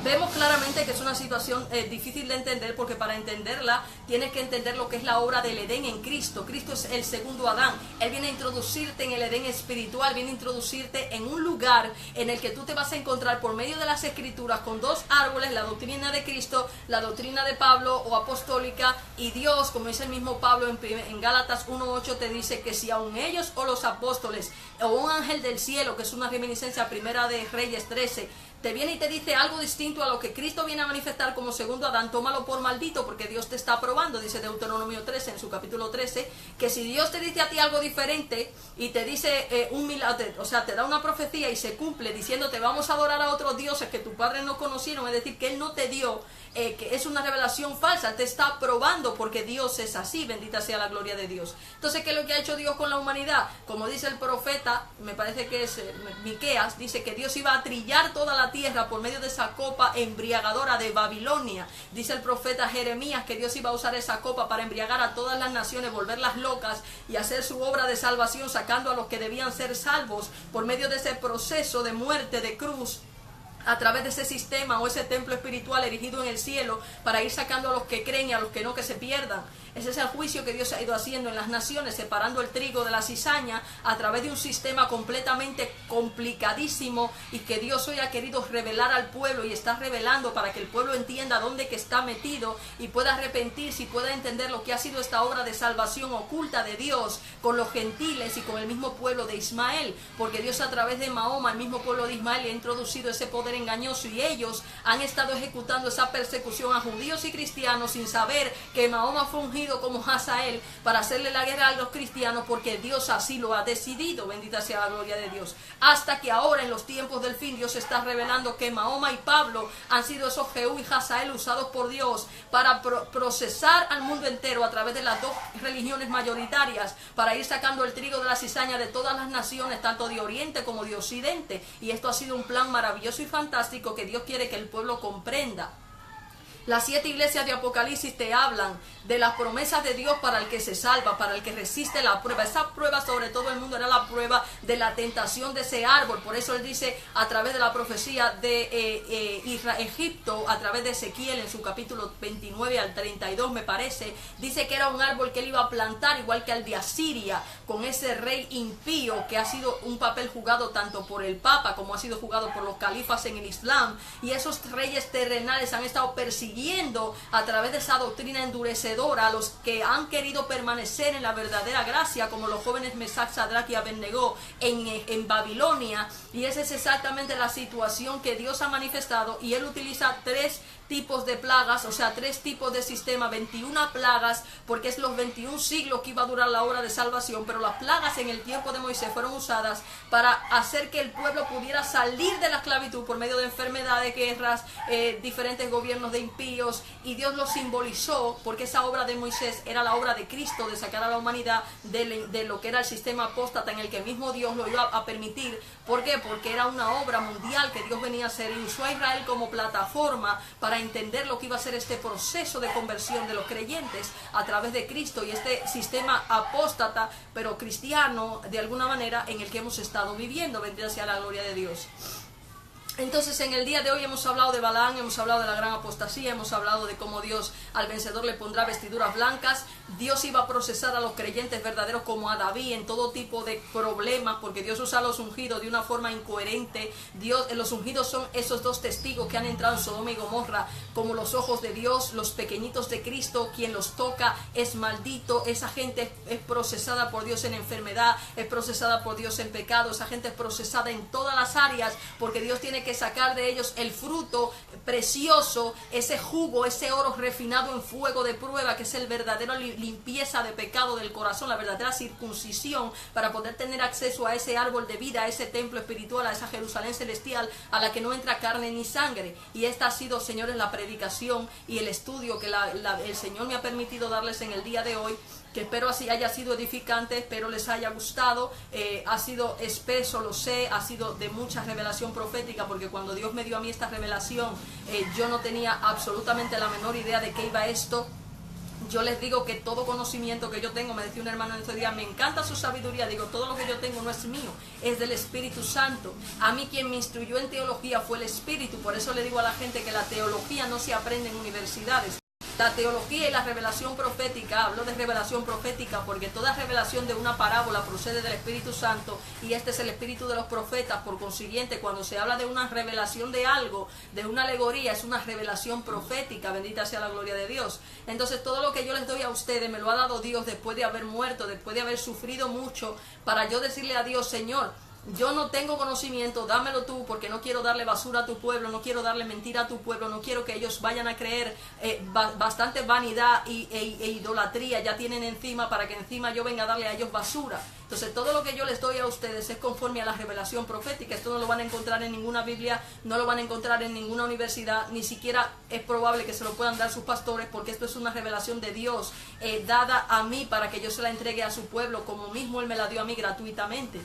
Vemos claramente que es una situación difícil de entender, porque para entenderla tienes que entender lo que es la obra del Edén en Cristo. Cristo es el segundo Adán. Él viene a introducirte en el Edén espiritual, viene a introducirte en un lugar en el que tú te vas a encontrar por medio de las Escrituras con dos árboles: la doctrina de Cristo, la doctrina de Pablo o apostólica, y Dios, como dice el mismo Pablo en Gálatas 1:8, te dice que si aun ellos o los apóstoles o un ángel del cielo, que es una reminiscencia primera de Reyes 13, te viene y te dice algo distinto a lo que Cristo viene a manifestar como segundo Adán, tómalo por maldito, porque Dios te está probando. Dice Deuteronomio 13, en su capítulo 13, que si Dios te dice a ti algo diferente y te dice un milagro, o sea, te da una profecía y se cumple diciéndote vamos a adorar a otros dioses que tus padres no conocieron, es decir, que Él no te dio, que es una revelación falsa, te está probando, porque Dios es así, bendita sea la gloria de Dios. Entonces, ¿qué es lo que ha hecho Dios con la humanidad? Como dice el profeta, me parece que es Miqueas, dice que Dios iba a trillar toda la tierra por medio de esa copa embriagadora de Babilonia. Dice el profeta Jeremías que Dios iba a usar esa copa para embriagar a todas las naciones, volverlas locas y hacer su obra de salvación, sacando a los que debían ser salvos por medio de ese proceso de muerte, de cruz, a través de ese sistema o ese templo espiritual erigido en el cielo, para ir sacando a los que creen y a los que no, que se pierdan. Ese es el juicio que Dios ha ido haciendo en las naciones, separando el trigo de la cizaña a través de un sistema completamente complicadísimo, y que Dios hoy ha querido revelar al pueblo y está revelando para que el pueblo entienda dónde que está metido y pueda arrepentirse y pueda entender lo que ha sido esta obra de salvación oculta de Dios con los gentiles y con el mismo pueblo de Ismael, porque Dios a través de Mahoma, el mismo pueblo de Ismael, ha introducido ese poder engañoso, y ellos han estado ejecutando esa persecución a judíos y cristianos sin saber que Mahoma fue ungido como Hazael para hacerle la guerra a los cristianos, porque Dios así lo ha decidido, bendita sea la gloria de Dios. Hasta que ahora, en los tiempos del fin, Dios está revelando que Mahoma y Pablo han sido esos Jehú y Hazael usados por Dios para procesar al mundo entero a través de las dos religiones mayoritarias, para ir sacando el trigo de la cizaña de todas las naciones, tanto de Oriente como de Occidente. Y esto ha sido un plan maravilloso y fantástico que Dios quiere que el pueblo comprenda. Las 7 iglesias de Apocalipsis te hablan de las promesas de Dios para el que se salva, para el que resiste la prueba. Esa prueba sobre todo el mundo era la prueba de la tentación de ese árbol. Por eso Él dice a través de la profecía de Egipto, a través de Ezequiel en su capítulo 29 al 32 me parece, dice que era un árbol que Él iba a plantar igual que al de Asiria, con ese rey impío que ha sido un papel jugado tanto por el Papa como ha sido jugado por los califas en el Islam. Y esos reyes terrenales han estado persiguiendo corrigiendo a través de esa doctrina endurecedora a los que han querido permanecer en la verdadera gracia, como los jóvenes Mesac, Sadrach y Abednego en Babilonia. Y esa es exactamente la situación que Dios ha manifestado, y Él utiliza 3 tipos de plagas, o sea, 3 tipos de sistema, 21 plagas, porque es los 21 siglos que iba a durar la obra de salvación. Pero las plagas en el tiempo de Moisés fueron usadas para hacer que el pueblo pudiera salir de la esclavitud por medio de enfermedades, guerras, diferentes gobiernos de impíos, y Dios lo simbolizó, porque esa obra de Moisés era la obra de Cristo, de sacar a la humanidad de lo que era el sistema apóstata en el que mismo Dios lo iba a permitir. ¿Por qué? Porque era una obra mundial que Dios venía a hacer, y usó a Israel como plataforma para entender lo que iba a ser este proceso de conversión de los creyentes a través de Cristo, y este sistema apóstata pero cristiano de alguna manera en el que hemos estado viviendo. Bendita sea la gloria de Dios. Entonces, en el día de hoy hemos hablado de Balaam, hemos hablado de la gran apostasía, hemos hablado de cómo Dios al vencedor le pondrá vestiduras blancas. Dios iba a procesar a los creyentes verdaderos como a David en todo tipo de problemas, porque Dios usa a los ungidos de una forma incoherente. Los ungidos son esos 2 testigos que han entrado en Sodoma y Gomorra como los ojos de Dios, los pequeñitos de Cristo. Quien los toca es maldito. Esa gente es procesada por Dios en enfermedad, es procesada por Dios en pecado. Esa gente es procesada en todas las áreas, porque Dios tiene que sacar de ellos el fruto precioso, ese jugo, ese oro refinado en fuego de prueba, que es el verdadero limpieza de pecado del corazón, la verdadera circuncisión, para poder tener acceso a ese árbol de vida, a ese templo espiritual, a esa Jerusalén celestial, a la que no entra carne ni sangre. Y esta ha sido, señores, la predicación y el estudio que el Señor me ha permitido darles en el día de hoy, que espero así haya sido edificante, espero les haya gustado. Ha sido espeso, lo sé, ha sido de mucha revelación profética, porque cuando Dios me dio a mí esta revelación, yo no tenía absolutamente la menor idea de qué iba esto. Yo les digo que todo conocimiento que yo tengo, me decía un hermano en estos días, me encanta su sabiduría. Digo, todo lo que yo tengo no es mío, es del Espíritu Santo. A mí quien me instruyó en teología fue el Espíritu. Por eso le digo a la gente que la teología no se aprende en universidades. La teología y la revelación profética, hablo de revelación profética porque toda revelación de una parábola procede del Espíritu Santo, y este es el espíritu de los profetas. Por consiguiente, cuando se habla de una revelación de algo, de una alegoría, es una revelación profética. Bendita sea la gloria de Dios. Entonces, todo lo que yo les doy a ustedes me lo ha dado Dios después de haber muerto, después de haber sufrido mucho, para yo decirle a Dios: Señor, yo no tengo conocimiento, dámelo tú, porque no quiero darle basura a tu pueblo, no quiero darle mentira a tu pueblo, no quiero que ellos vayan a creer bastante vanidad e idolatría ya tienen encima, para que encima yo venga a darle a ellos basura. Entonces, todo lo que yo les doy a ustedes es conforme a la revelación profética. Esto no lo van a encontrar en ninguna Biblia, no lo van a encontrar en ninguna universidad, ni siquiera es probable que se lo puedan dar sus pastores, porque esto es una revelación de Dios dada a mí para que yo se la entregue a su pueblo, como mismo Él me la dio a mí gratuitamente.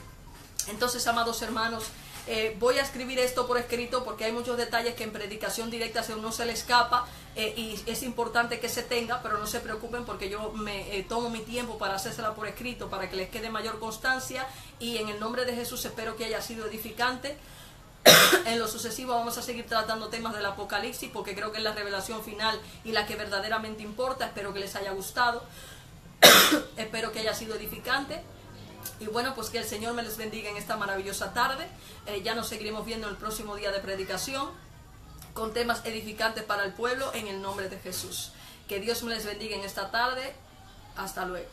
Entonces, amados hermanos, voy a escribir esto por escrito, porque hay muchos detalles que en predicación directa a uno se le escapa, y es importante que se tenga, pero no se preocupen, porque yo me tomo mi tiempo para hacérsela por escrito, para que les quede mayor constancia, y en el nombre de Jesús espero que haya sido edificante. En lo sucesivo vamos a seguir tratando temas del Apocalipsis, porque creo que es la revelación final y la que verdaderamente importa. Espero que les haya gustado, espero que haya sido edificante. Y bueno, pues que el Señor me les bendiga en esta maravillosa tarde. Ya nos seguiremos viendo el próximo día de predicación con temas edificantes para el pueblo, en el nombre de Jesús. Que Dios me les bendiga en esta tarde. Hasta luego.